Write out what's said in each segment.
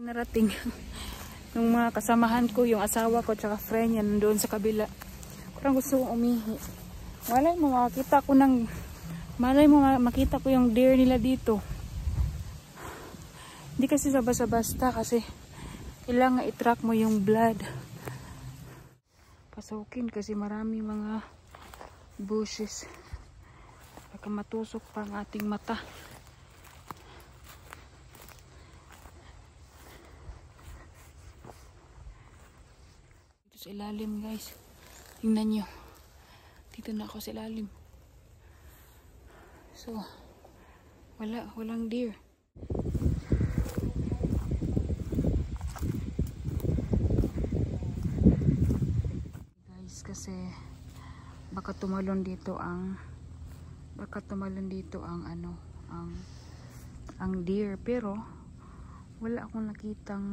Narating yung mga kasamahan ko, yung asawa ko tsaka friend yan doon sa kabila. Parang gusto kong umihi. Malay mo makita ko yung deer nila dito. Hindi kasi sa basta-basta kasi kailangan i-track mo yung blood. Pasukin kasi marami mga bushes. Baka matusok pa ang ating mata. Sa ilalim guys, tingnan nyo, dito na ako sa ilalim. So walang deer. Guys, kasi baka tumalon dito ang deer, pero wala akong nakitang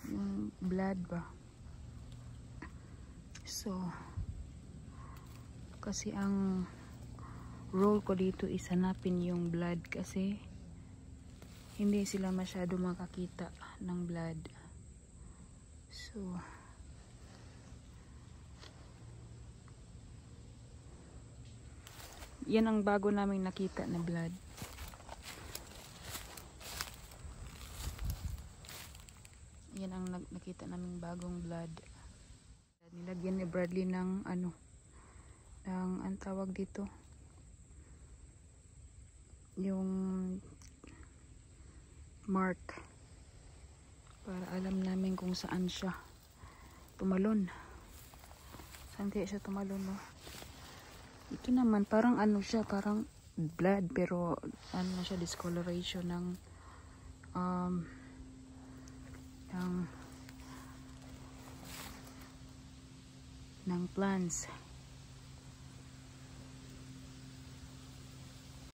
yung blood ba. So, kasi ang role ko dito is hanapin yung blood kasi hindi sila masyado makakita ng blood. So, yan ang bago naming nakita na blood. Yan ang nakita naming bagong blood. Nilagyan ni Bradley ng ang tawag dito, yung mark, para alam namin kung saan siya tumalon. Saan kaya siya tumalon, no? Ito naman parang siya, parang blood, pero siya, discoloration ng plants.